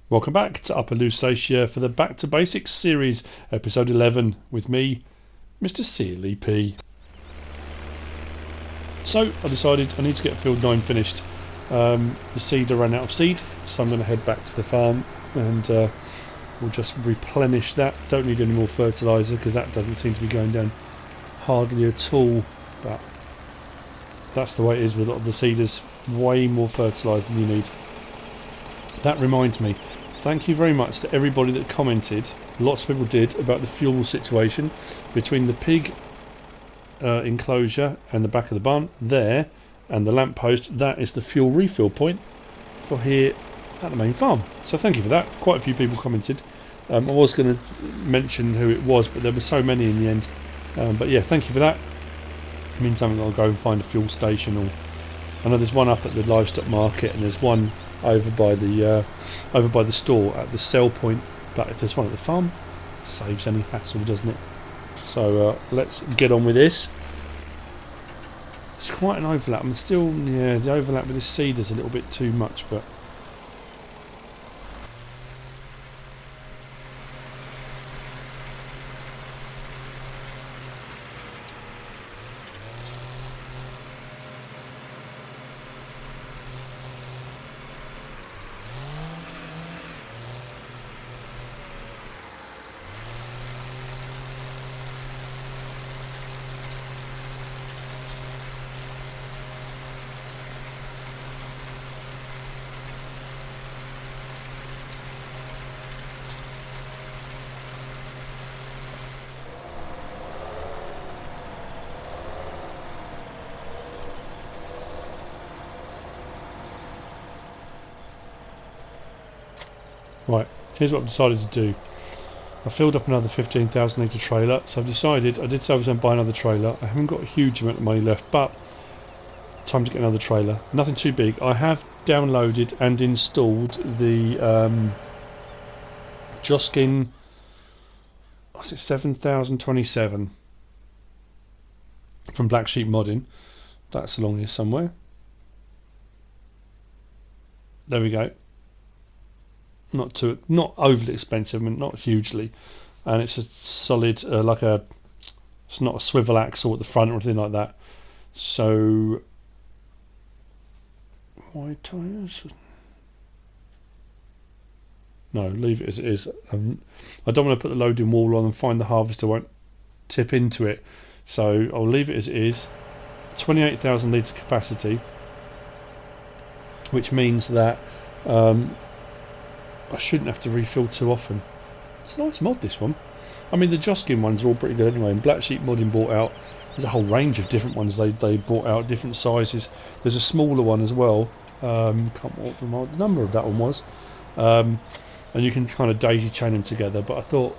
Welcome back to Upper Lusatia for the Back to Basics series, episode 11, with me, MrSealyp. So, I decided I need to get field 9 finished. The seeder ran out of seed, so I'm going to head back to the farm and we'll just replenish that. Don't need any more fertiliser because that doesn't seem to be going down hardly at all, but that's the way it is with a lot of the seeders. Way more fertiliser than you need. That reminds me, thank you very much to everybody that commented, lots of people did, about the fuel situation between the pig enclosure and the back of the barn there and the lamppost. That is the fuel refill point for here at the main farm. So thank you for that. Quite a few people commented. I was going to mention who it was, but there were so many in the end. But yeah, thank you for that. It means I'm going to go and find a fuel station. Or I know there's one up at the livestock market and there's one over by the store at the sell point, but if there's one at the farm, saves any hassle, doesn't it? So let's get on with this. It's quite an overlap. I'm still, yeah, the overlap with this seed is a little bit too much, but right, here's what I've decided to do. I filled up another 15,000 litre trailer, so I've decided, I did say I was going to buy another trailer. I haven't got a huge amount of money left, but time to get another trailer. Nothing too big. I have downloaded and installed the Joskin, what's it, 7027 from Blacksheep modding. That's along here somewhere. There we go. Not overly expensive, I mean, not hugely, and it's a solid it's not a swivel axle at the front or anything like that. So wide tyres? No, leave it as it is. I don't want to put the loading wall on and find the harvester won't tip into it, so I'll leave it as it is. 28,000 litre capacity, which means that I shouldn't have to refill too often. It's a nice mod, this one. I mean, the Joskin ones are all pretty good anyway, and Blacksheep modding brought out, there's a whole range of different ones they brought out, different sizes. There's a smaller one as well. Can't remember what the number of that one was. And you can kind of daisy chain them together, but I thought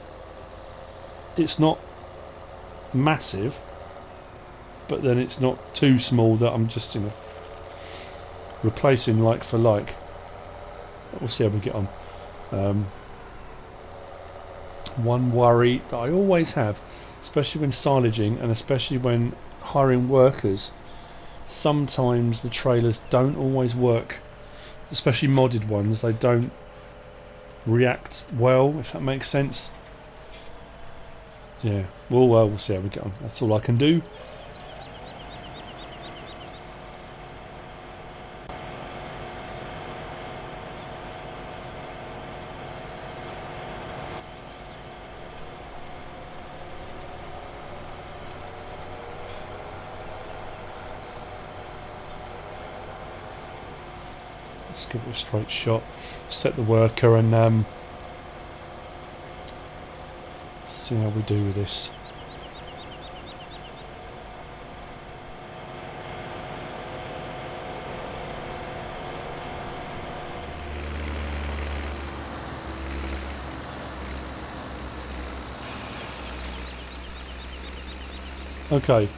it's not massive, but then it's not too small that I'm just, you know, replacing like for like. We'll see how we get on. One worry that I always have, especially when silaging and especially when hiring workers, sometimes the trailers don't always work, especially modded ones. They don't react well, if that makes sense. Yeah, we'll see how we get on. That's all I can do. Let's give it a straight shot, set the worker, and see how we do with this. Okay,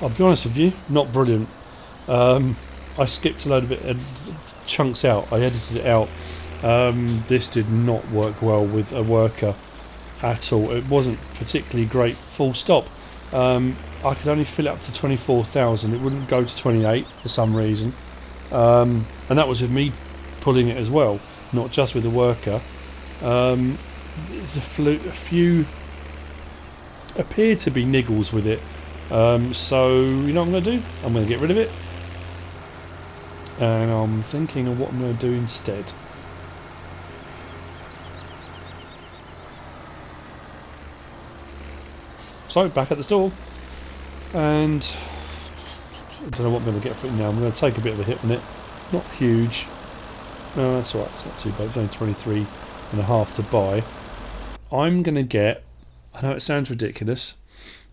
I'll be honest with you, not brilliant. I skipped a load of it, chunks out. I edited it out. This did not work well with a worker at all. It wasn't particularly great, full stop. I could only fill it up to 24,000. It wouldn't go to 28 for some reason. And that was with me pulling it as well, not just with the worker. There's a few appear to be niggles with it. So you know what I'm going to do? I'm going to get rid of it, and I'm thinking of what I'm going to do instead. So back at the stall, and I don't know what I'm going to get for it now. I'm going to take a bit of a hit on it. Not huge. No, that's alright. It's not too bad. It's only 23.5 to buy. I'm going to get. I know it sounds ridiculous.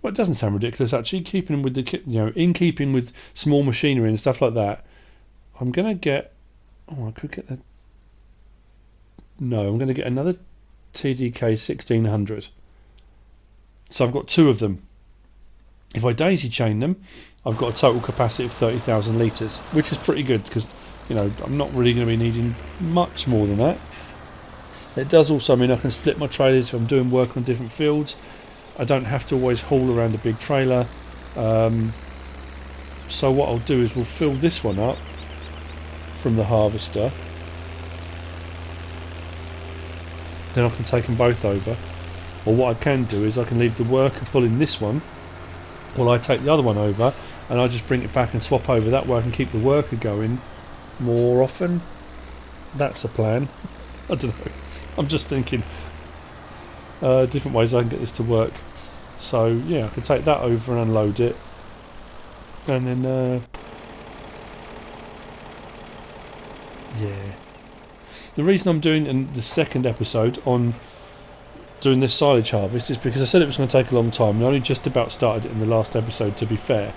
Well, it doesn't sound ridiculous actually. Keeping with the, in keeping with small machinery and stuff like that. I'm going to get. Oh, I could get the. No, I'm going to get another TDK 1600. So I've got 2 of them. If I daisy chain them, I've got a total capacity of 30,000 litres, which is pretty good because, I'm not really going to be needing much more than that. It does also mean I can split my trailers if I'm doing work on different fields. I don't have to always haul around a big trailer. So what I'll do is we'll fill this one up from the harvester. Then I can take them both over. Or what I can do is I can leave the worker pulling this one while I take the other one over, and I just bring it back and swap over. That way I can keep the worker going more often. That's a plan. I don't know. I'm just thinking different ways I can get this to work. So yeah, I can take that over and unload it, and then yeah. The reason I'm doing in the second episode on doing this silage harvest is because I said it was going to take a long time, and I only just about started it in the last episode, to be fair.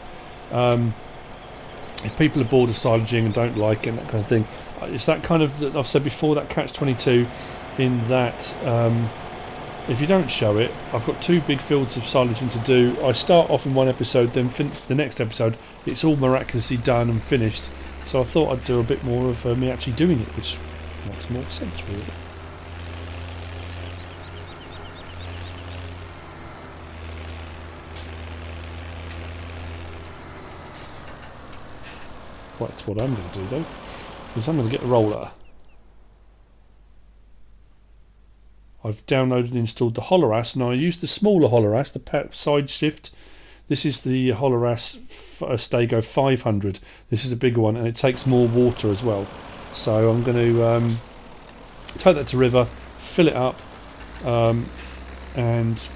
If people are bored of silaging and don't like it and that kind of thing, it's that kind of, I've said before, that catch-22 in that if you don't show it, I've got 2 big fields of silaging to do. I start off in one episode, then the next episode it's all miraculously done and finished, so I thought I'd do a bit more of me actually doing it, which makes more sense really. That's what I'm going to do though, is I'm going to get a roller. I've downloaded and installed the Holaras, and I use the smaller Holaras, the side shift. This is the Holaras Stego 500. This is a bigger one, and it takes more water as well. So I'm going to take that to river, fill it up, and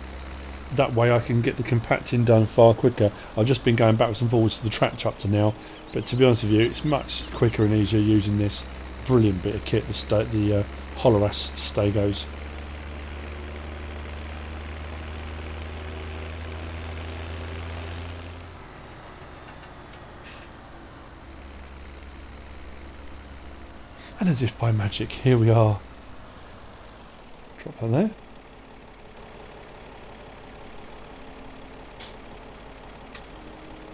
that way I can get the compacting done far quicker. I've just been going backwards and forwards to the tractor up to now, but to be honest with you, it's much quicker and easier using this brilliant bit of kit, the Holaras Stegos. And as if by magic, here we are. Drop that there.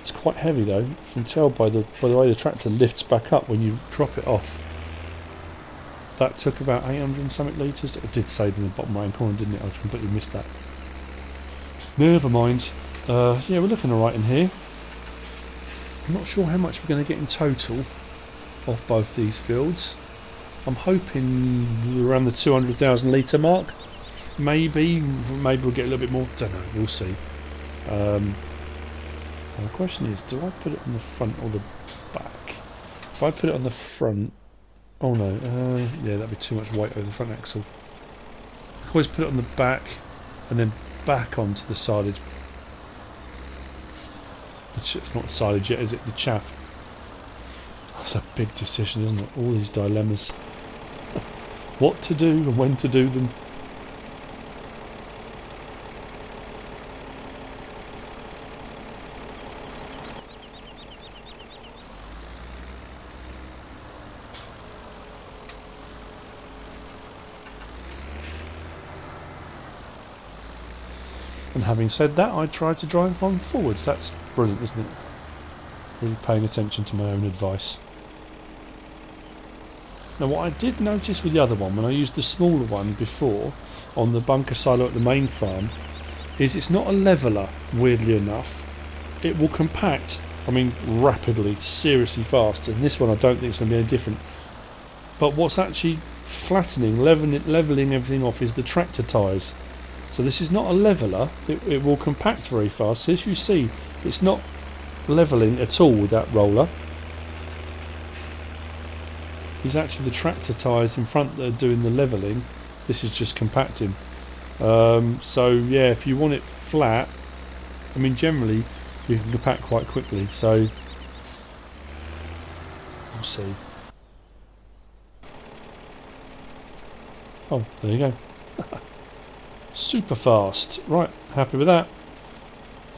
It's quite heavy though. You can tell by the way the tractor lifts back up when you drop it off. That took about 800 and something litres. It did say in the bottom right hand corner, didn't it? I completely missed that. Never mind. Yeah, we're looking alright in here. I'm not sure how much we're going to get in total off both these fields. I'm hoping around the 200,000 litre mark. Maybe we'll get a little bit more. Don't know. We'll see. The question is, do I put it on the front or the back? If I put it on the front, oh no, yeah, that'd be too much weight over the front axle. I always put it on the back and then back onto the silage. It's not silage yet, is it? The chaff. That's a big decision, isn't it? All these dilemmas. What to do and when to do them. And having said that, I try to drive on forwards. That's brilliant, isn't it? Really paying attention to my own advice. Now what I did notice with the other one, when I used the smaller one before on the bunker silo at the main farm, is it's not a leveller, weirdly enough. It will compact, I mean rapidly, seriously fast, and this one I don't think it's going to be any different. but what's actually flattening, levelling everything off is the tractor tyres. So this is not a leveller, it will compact very fast. So as you see, it's not levelling at all with that roller. It's actually the tractor tyres in front that are doing the levelling. This is just compacting. So yeah, if you want it flat, I mean generally you can compact quite quickly, so we'll see. Oh, there you go. Super fast. Right, happy with that.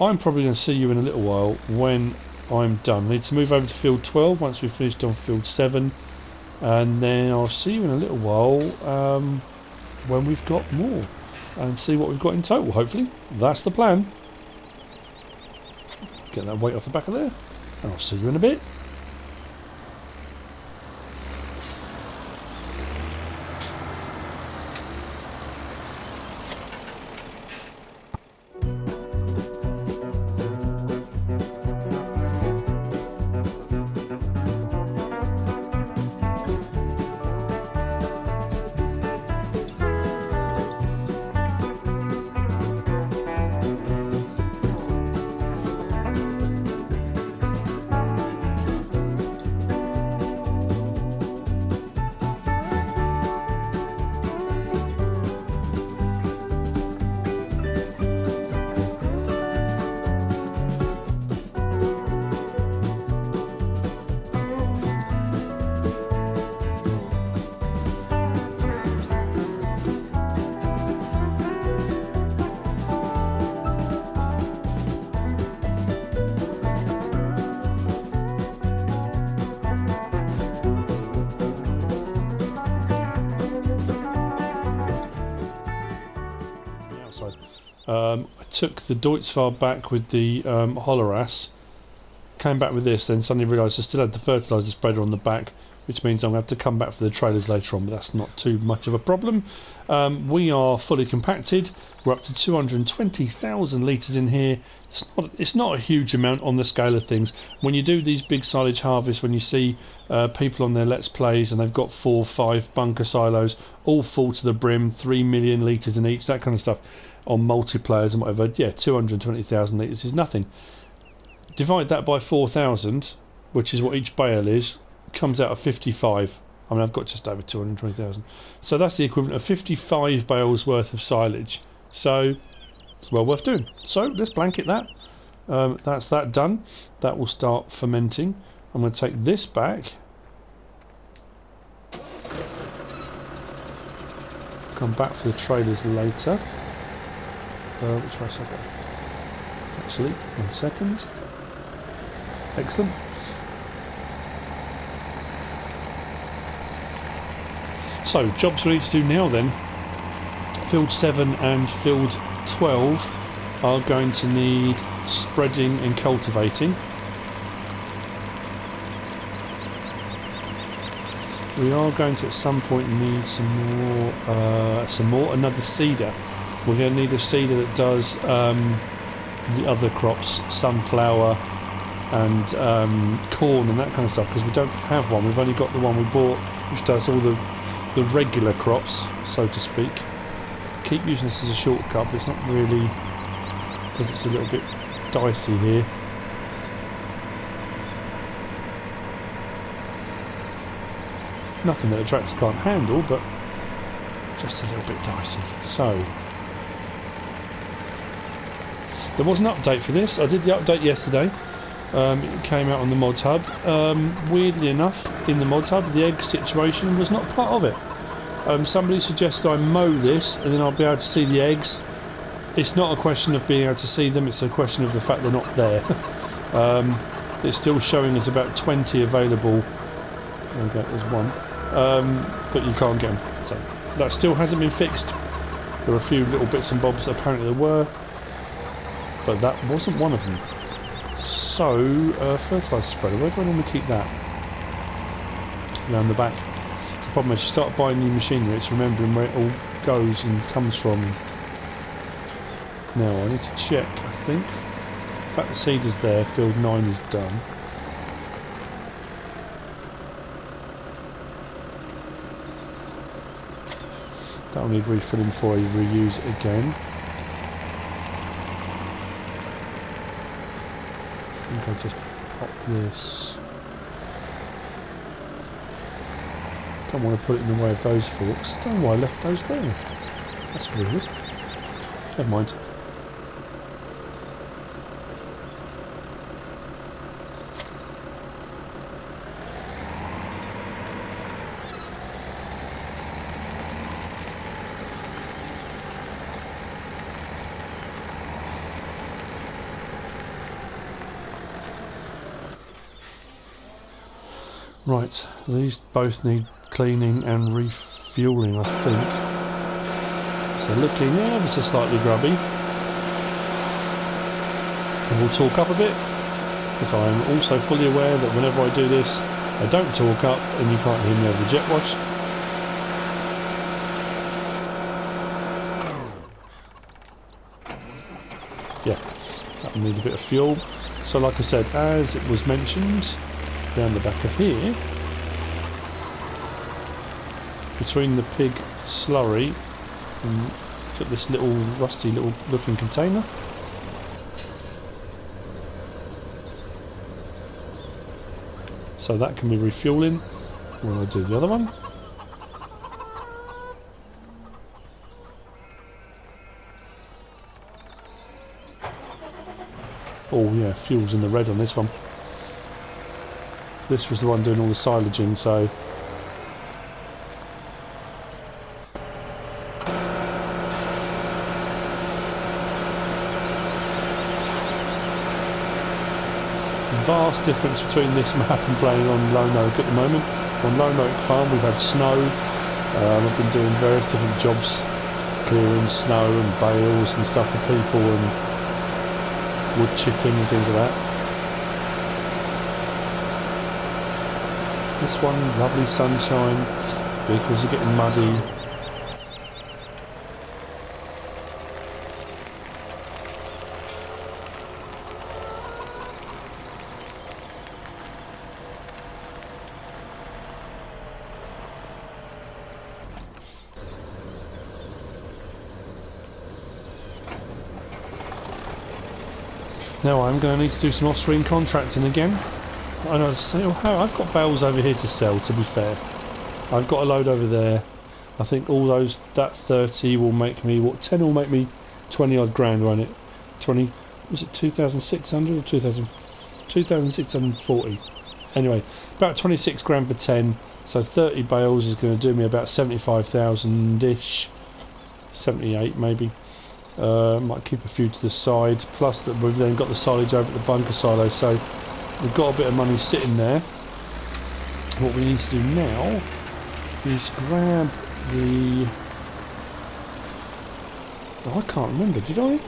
I'm probably going to see you in a little while when I'm done. I need to move over to field 12 once we've finished on field 7, and then I'll see you in a little while when we've got more and see what we've got in total. Hopefully that's the plan. Get that weight off the back of there, and I'll see you in a bit. I took the Deutzfahr back with the Holaras, came back with this, then suddenly realised I still had the fertiliser spreader on the back, which means I'm going to have to come back for the trailers later on, but that's not too much of a problem. We are fully compacted. We're up to 220,000 litres in here. It's not a huge amount on the scale of things. When you do these big silage harvests, when you see people on their Let's Plays and they've got 4 or 5 bunker silos, all full to the brim, 3 million litres in each, that kind of stuff, on multiplayers and whatever, yeah, 220,000 litres is nothing. Divide that by 4,000, which is what each bale is, comes out of 55. I mean, I've got just over 220,000. So that's the equivalent of 55 bales worth of silage. So it's well worth doing. So let's blanket that. That's that done. That will start fermenting. I'm going to take this back. Come back for the trailers later. Which way should I go? Actually, 1 second. Excellent. So, jobs we need to do now then. Field 7 and Field 12 are going to need spreading and cultivating. We are going to at some point need another seeder. We're going to need a seeder that does the other crops, sunflower and corn and that kind of stuff, because we don't have one. We've only got the one we bought, which does all the regular crops, so to speak. Keep using this as a shortcut, but it's not really, because it's a little bit dicey here. Nothing that a tractor can't handle, but just a little bit dicey. So there was an update for this. I did the update yesterday. It came out on the mod hub. Weirdly enough, in the mod hub, the egg situation was not part of it. Somebody suggested I mow this and then I'll be able to see the eggs. It's not a question of being able to see them, it's a question of the fact they're not there. It's still showing us about 20 available. There we go, there's one. But you can't get them. So that still hasn't been fixed. There are a few little bits and bobs that apparently there were, but that wasn't one of them. So, fertiliser spreader, where do I normally keep that? Around the back. The problem is you start buying new machinery, it's remembering where it all goes and comes from. Now I need to check, I think. In fact, the seed is there, field 9 is done. That'll need refilling before I reuse it again. I think I'll just pop this. Don't want to put it in the way of those forks. I don't know why I left those there. That's weird. Never mind. Right, these both need cleaning and refueling, I think. So looking ever so slightly grubby. And we'll talk up a bit, because I am also fully aware that whenever I do this, I don't talk up and you can't hear me over the jet wash. Yeah, that will need a bit of fuel. So like I said, as it was mentioned, down the back of here, between the pig slurry and got this little rusty little looking container. So that can be refueling when I do the other one. Oh yeah, fuel's in the red on this one. This was the one doing all the silaging, so vast difference between this map and playing on Lone Oak at the moment. On Lone Oak Farm we've had snow. I've been doing various different jobs, clearing snow and bales and stuff for people and wood chipping and things like that. This one, lovely sunshine, vehicles are getting muddy. Now I'm going to need to do some off-screen contracting again. I know, I've got bales over here to sell, to be fair. I've got a load over there. I think all those, that 30 will make me, what, 10 will make me 20 odd grand, won't it? 20, was it 2,600 or 2,640? Anyway, about 26 grand for 10, so 30 bales is going to do me about 75,000-ish. 78 maybe. Might keep a few to the side, plus that we've then got the silage over at the bunker silo, so we've got a bit of money sitting there. What we need to do now is grab the... Oh, I can't remember, did I?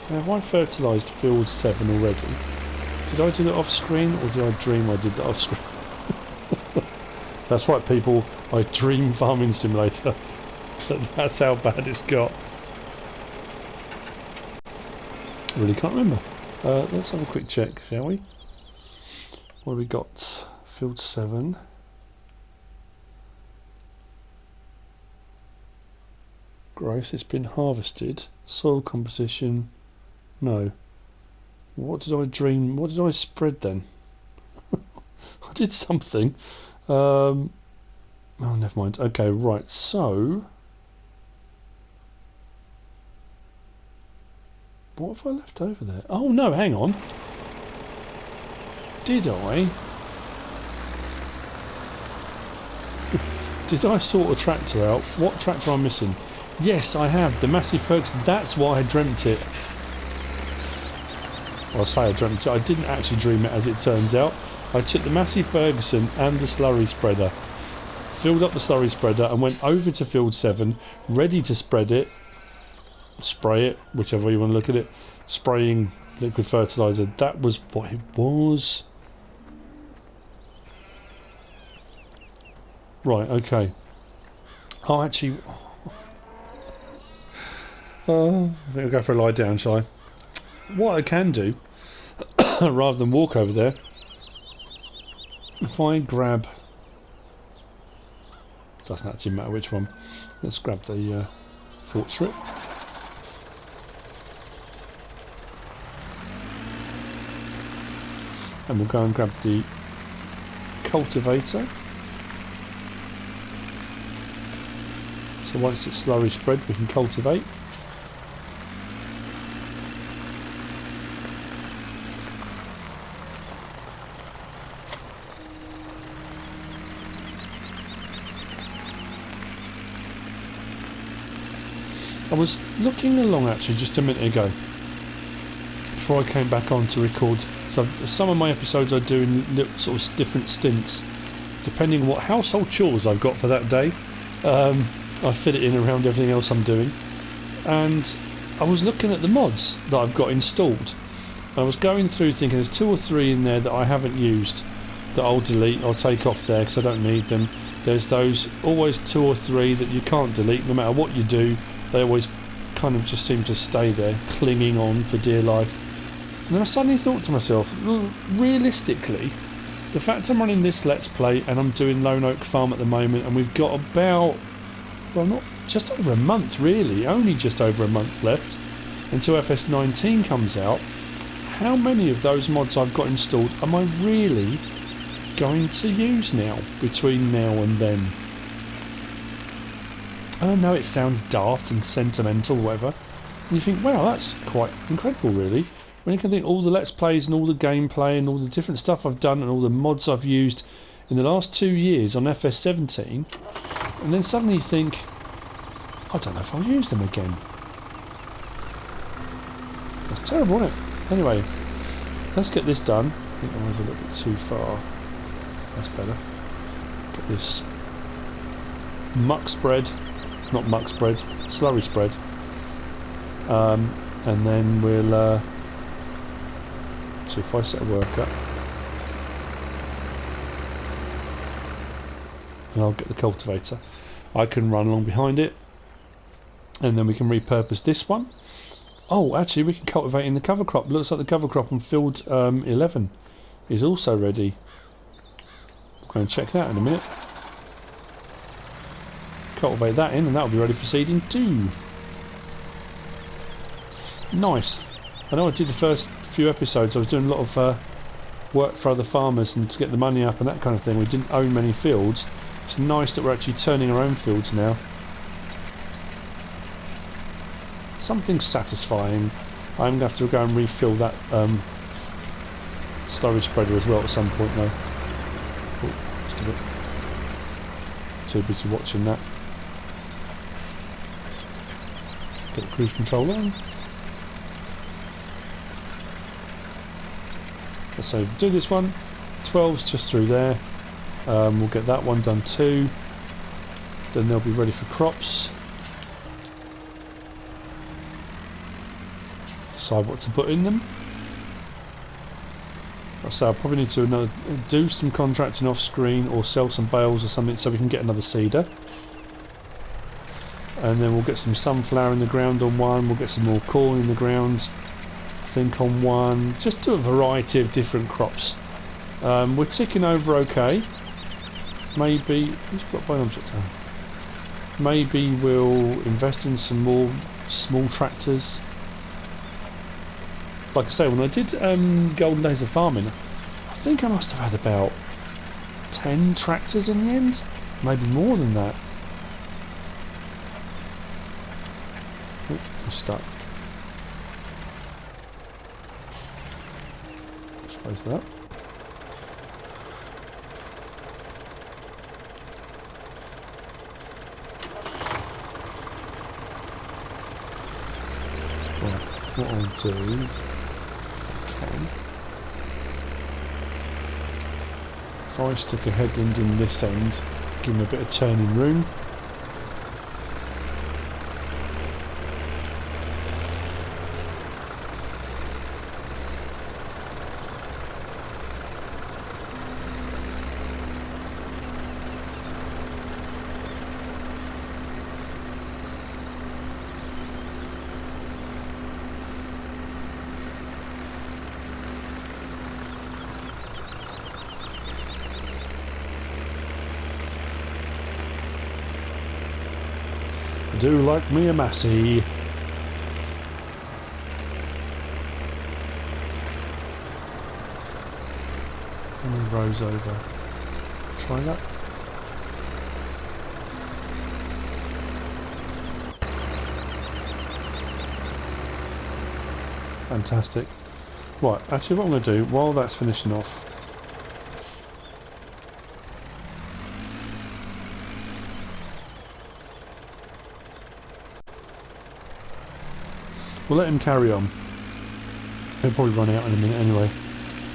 Have I fertilised field 7 already? Did I do that off screen, or did I dream I did that off screen? That's right people, I dream Farming Simulator. That's how bad it's got. Really can't remember. Let's have a quick check, shall we? What have we got? Field 7. Growth, it's been harvested. Soil composition, no. What did I dream? What did I spread then? I did something. Oh, never mind. Okay, right, so... What have I left over there? Oh no, hang on. Did I? Did I sort a tractor out? What tractor am I missing? Yes, I have. The massive Ferguson. That's why I dreamt it. Well, I say I dreamt it. I didn't actually dream it, as it turns out. I took the massive Ferguson and the slurry spreader, filled up the slurry spreader and went over to field 7, ready to spread it. Spray it, whichever way you want to look at it. Spraying liquid fertilizer. That was what it was. Right, okay. Oh, actually, I think I'll go for a lie down, shall I? What I can do, rather than walk over there, if I grab doesn't actually matter which one. Let's grab the fort strip. And we'll go and grab the cultivator. So once it's slurry spread, we can cultivate. I was looking along actually just a minute ago before I came back on to record. So some of my episodes I do in little sort of different stints, depending on what household chores I've got for that day. I fit it in around everything else I'm doing, and I was looking at the mods that I've got installed. I was going through thinking there's 2 or 3 in there that I haven't used that I'll delete, I'll take off there because I don't need them. There's those always 2 or 3 that you can't delete no matter what you do. They always kind of just seem to stay there, clinging on for dear life. And then I suddenly thought to myself, realistically, the fact I'm running this Let's Play and I'm doing Lone Oak Farm at the moment, and we've got about, well, not just over a month really, only just over a month left until FS19 comes out. How many of those mods I've got installed am I really going to use now, between now and then? I know it sounds daft and sentimental, whatever. And you think, wow, that's quite incredible really. When you can think all the Let's Plays and all the gameplay and all the different stuff I've done and all the mods I've used in the last 2 years on FS17, and then suddenly you think, I don't know if I'll use them again. That's terrible, isn't it? Anyway, let's get this done. I think I'm over a little bit too far. That's better. Get this muck spread, not muck spread, slurry spread. And then we'll so if I set a work up, and I'll get the cultivator, I can run along behind it, and then we can repurpose this one. Oh, actually we can cultivate in the cover crop. Looks like the cover crop on field 11 is also ready. We'll go and check that in a minute. Cultivate that in and that'll be ready for seeding too. Nice. I know I did the first few episodes, I was doing a lot of work for other farmers and to get the money up and that kind of thing. We didn't own many fields. It's nice that we're actually turning our own fields now. Something satisfying. I'm going to have to go and refill that slurry spreader as well at some point though. Oh, just a bit too busy watching that. Get the cruise control on. So do this one. 12's just through there. We'll get that one done too. Then they'll be ready for crops. Decide what to put in them. So I'll probably need to do some contracting off screen or sell some bales or something so we can get another seeder. And then we'll get some sunflower in the ground on one. We'll get some more corn in the ground, I think, on one. Just do a variety of different crops. We're ticking over okay. Maybe who's got by object down? Maybe we'll invest in some more small tractors. Like I say, when I did Golden Days of Farming, I think I must have had about 10 tractors in the end, maybe more than that. Oh, we're stuck. Let's close that. What I'll do, if I stick a headland in this end, give them a bit of turning room. do like me a Massey. How many rows over? Try that. Fantastic. Right, actually what I'm going to do, while that's finishing off, we'll let him carry on. He'll probably run out in a minute anyway.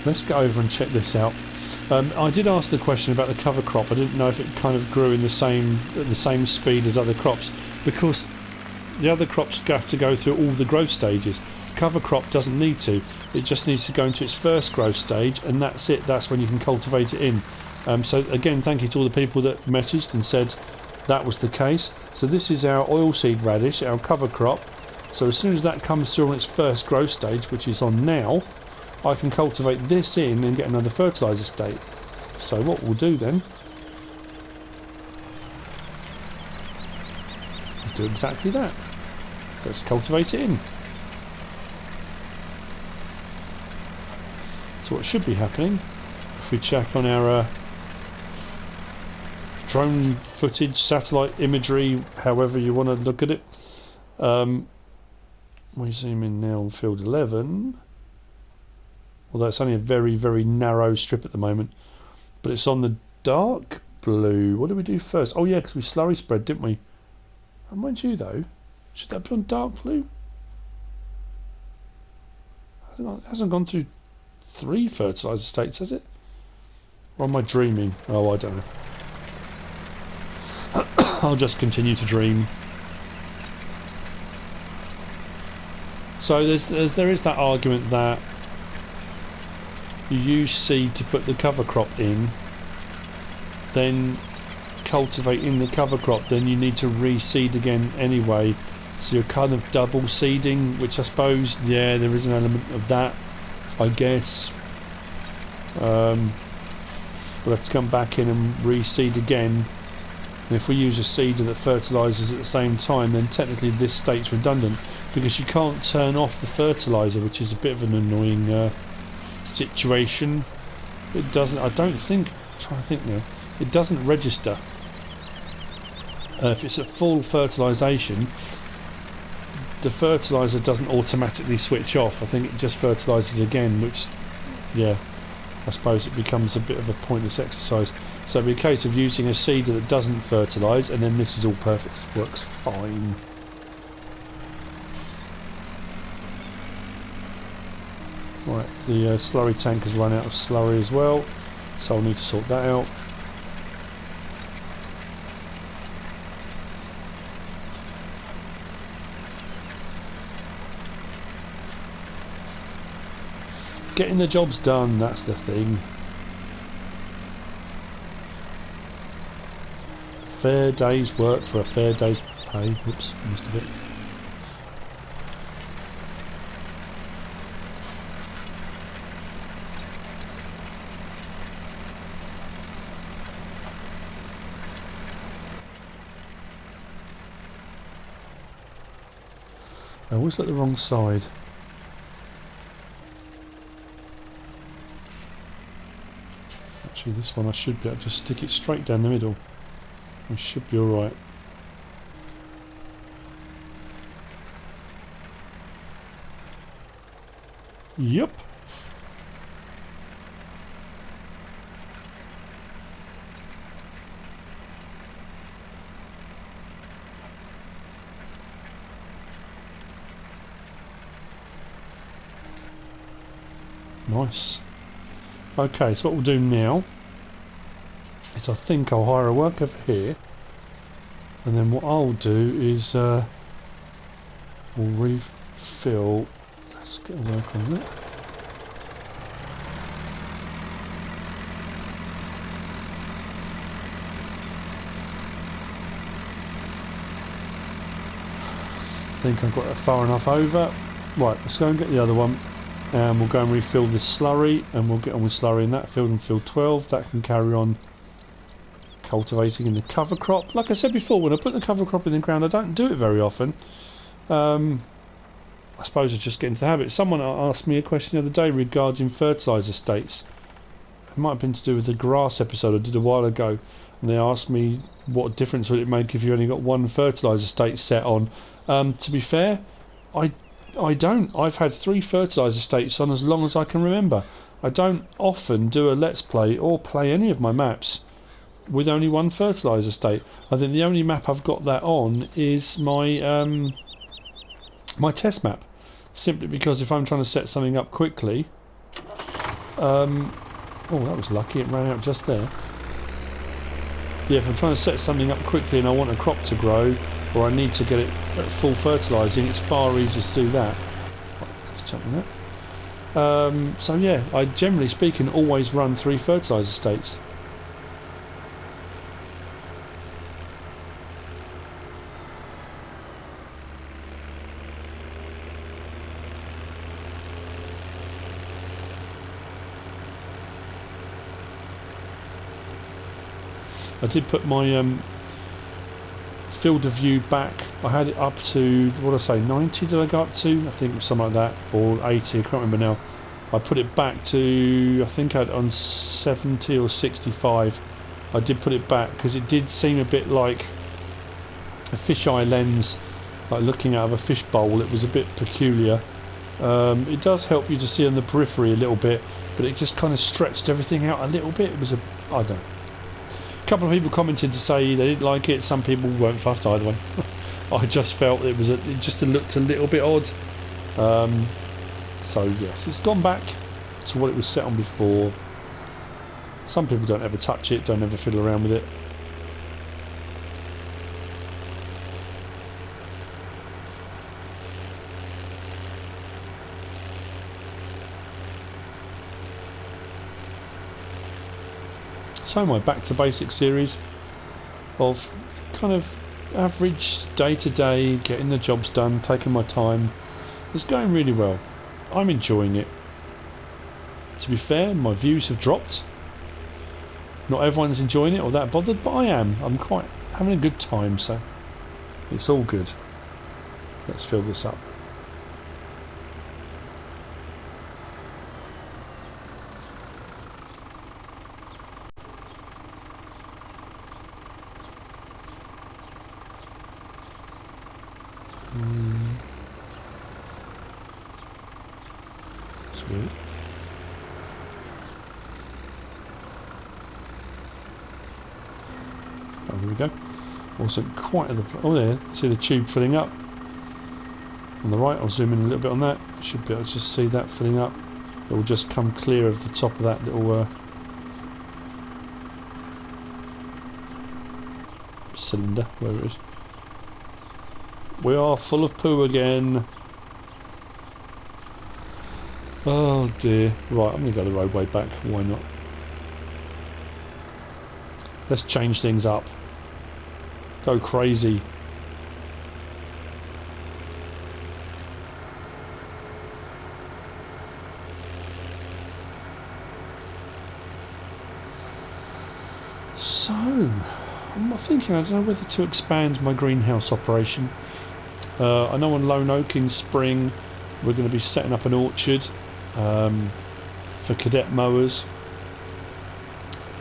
Let's go over and check this out. I did ask the question about the cover crop. I didn't know if it kind of grew in at the same speed as other crops, because the other crops have to go through all the growth stages. Cover crop doesn't need to. It just needs to go into its first growth stage, and that's it. That's when you can cultivate it in. So again, thank you to all the people that messaged and said that was the case. So this is our oilseed radish, our cover crop. So as soon as that comes through on its first growth stage, which is on now, I can cultivate this in and get another fertiliser state. So what we'll do then, let's do exactly that. Let's cultivate it in. So what should be happening, if we check on our drone footage, satellite imagery, however you want to look at it, we zoom in now on field 11, although it's only a very, very narrow strip at the moment, but it's on the dark blue. What did we do first? Oh yeah, because we slurry spread, didn't we? And mind you though, should that be on dark blue? It hasn't gone through 3 fertiliser states, has it? Or am I dreaming? Oh, I don't know. I'll just continue to dream. So there is that argument that you use seed to put the cover crop in, then cultivate in the cover crop, then you need to reseed again anyway. So you're kind of double seeding, which I suppose, yeah, there is an element of that, I guess. We'll have to come back in and reseed again. And if we use a seeder that fertilises at the same time, then technically this state's redundant, because you can't turn off the fertiliser, which is a bit of an annoying situation. It doesn't, I don't think, I'm trying to think now, it doesn't register. If it's at full fertilisation, the fertiliser doesn't automatically switch off. I think it just fertilises again, which, yeah, I suppose it becomes a bit of a pointless exercise. So it'll be a case of using a seeder that doesn't fertilise, and then this is all perfect, works fine. Right, the slurry tank has run out of slurry as well, so I'll need to sort that out. Getting the jobs done, that's the thing. Fair day's work for a fair day's pay. Whoops, missed a bit. I always look the wrong side. Actually, this one I should be able to stick it straight down the middle. I should be alright. Yep. Nice. Okay, so what we'll do now is I think I'll hire a worker for here, and then what I'll do is we'll refill. Let's get a work on that. I think I've got it far enough over. Right, let's go and get the other one. And we'll go and refill this slurry, and we'll get on with slurry in that field in field 12. That can carry on cultivating in the cover crop. Like I said before, when I put the cover crop in the ground, I don't do it very often. I suppose I just get into the habit. Someone asked me a question the other day regarding fertiliser states. It might have been to do with the grass episode I did a while ago, and they asked me what difference would it make if you only got one fertiliser state set on. To be fair, I don't. I've had 3 fertiliser states on as long as I can remember. I don't often do a Let's Play or play any of my maps with only one fertiliser state. I think the only map I've got that on is my my test map, simply because if I'm trying to set something up quickly, oh, that was lucky, it ran out just there. Yeah, if I'm trying to set something up quickly and I want a crop to grow, or I need to get it at full fertilising, it's far easier to do that. Let's jump on that. So yeah, I generally speaking always run 3 fertiliser states. I did put my field of view back. I had it up to, what did I say, 90 did I go up to? I think it was something like that, or 80, I can't remember now. I put it back to, I think I'd on 70 or 65. I did put it back because it did seem a bit like a fisheye lens, like looking out of a fish bowl. It was a bit peculiar. It does help you to see on the periphery a little bit, but it just kind of stretched everything out a little bit. It was a, I don't know. A couple of people commented to say they didn't like it. Some people weren't fussed either way. I just felt it was it just looked a little bit odd. So yes, it's gone back to what it was set on before. Some people don't ever touch it, don't ever fiddle around with it. So my back to basics series of kind of average day to day, getting the jobs done, taking my time, is going really well. I'm enjoying it. To be fair, my views have dropped. Not everyone's enjoying it or that bothered, but I am. I'm quite having a good time, so it's all good. Let's fill this up. Sweet. Oh, here we go. Also quite at the... Oh, there. See the tube filling up. On the right, I'll zoom in a little bit on that. Should be able to just see that filling up. It will just come clear of the top of that little cylinder, wherever it is. We are full of poo again. Oh dear. Right, I'm going to go the roadway back. Why not? Let's change things up. Go crazy. So, I'm thinking, I don't know whether to expand my greenhouse operation. I know on Lone Oak in spring we're going to be setting up an orchard for cadet mowers.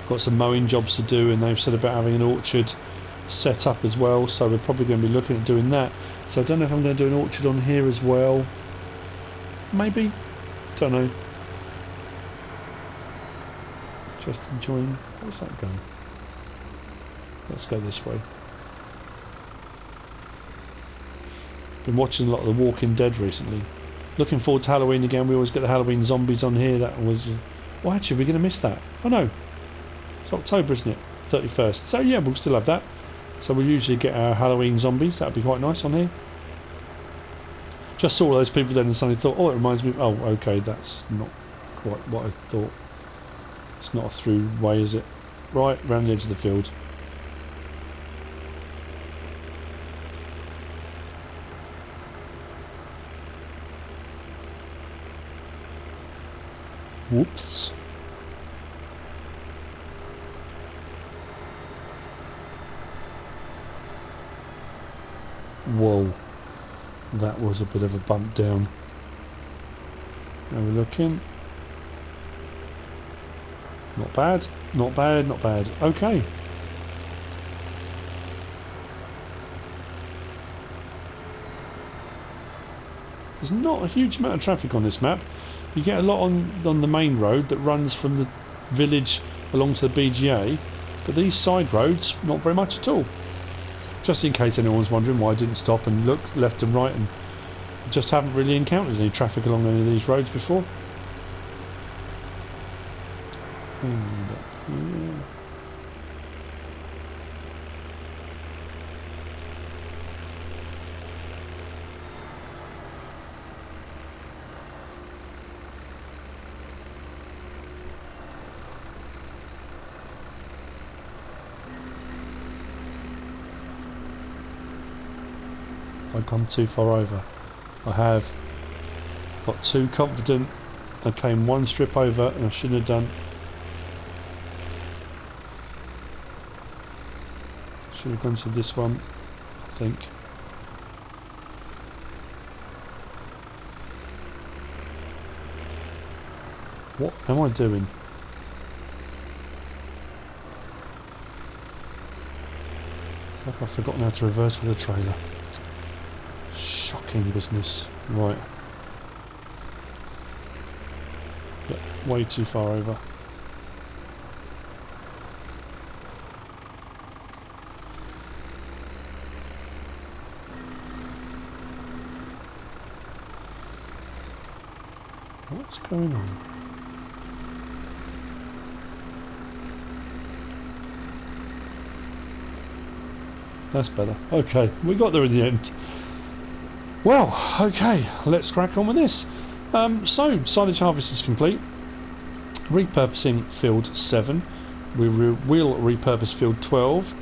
Got some mowing jobs to do, and they've said about having an orchard set up as well, so we're probably going to be looking at doing that. So I don't know if I'm going to do an orchard on here as well. Maybe. Don't know. Just enjoying... Where's that going? Let's go this way. Been watching a lot of The Walking Dead recently. Looking forward to Halloween again. We always get the Halloween zombies on here. That was... Well, actually, we're going to miss that. Oh no. It's October, isn't it? 31st. So yeah, we'll still have that. So we'll usually get our Halloween zombies. That'd be quite nice on here. Just saw all those people then and suddenly thought, oh, it reminds me of... Oh, okay, that's not quite what I thought. It's not a through way, is it? Right, round the edge of the field. Whoops. Whoa, that was a bit of a bump down. Now we're looking. Not bad, not bad, not bad. Okay. There's not a huge amount of traffic on this map. You get a lot on the main road that runs from the village along to the BGA, but these side roads, not very much at all. Just in case anyone's wondering why I didn't stop and look left and right, and just haven't really encountered any traffic along any of these roads before. And up here. I've gone too far over. I have got too confident. I came one strip over and I shouldn't have done. Should have gone to this one, I think. What am I doing? It's like I've forgotten how to reverse with the trailer. Shocking business. Right. Yep, way too far over. What's going on? That's better. Okay, we got there in the end. Well, okay, let's crack on with this. So, silage harvest is complete. Repurposing field 7. We will repurpose field 12.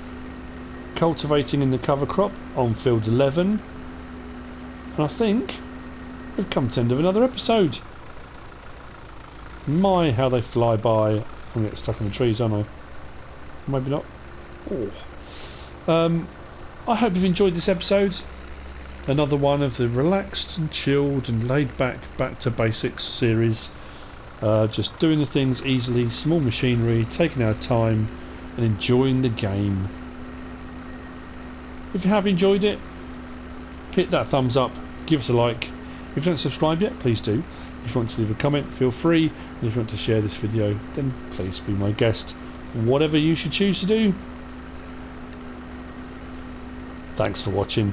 Cultivating in the cover crop on field 11. And I think we've come to the end of another episode. My, how they fly by. I'm going to get stuck in the trees, aren't I? Maybe not. Oh. I hope you've enjoyed this episode. Another one of the relaxed and chilled and laid back to basics series. Just doing the things easily, small machinery, taking our time and enjoying the game. If you have enjoyed it, hit that thumbs up, give us a like. If you haven't subscribed yet, please do. If you want to leave a comment, feel free. And if you want to share this video, then please be my guest. Whatever you should choose to do. Thanks for watching.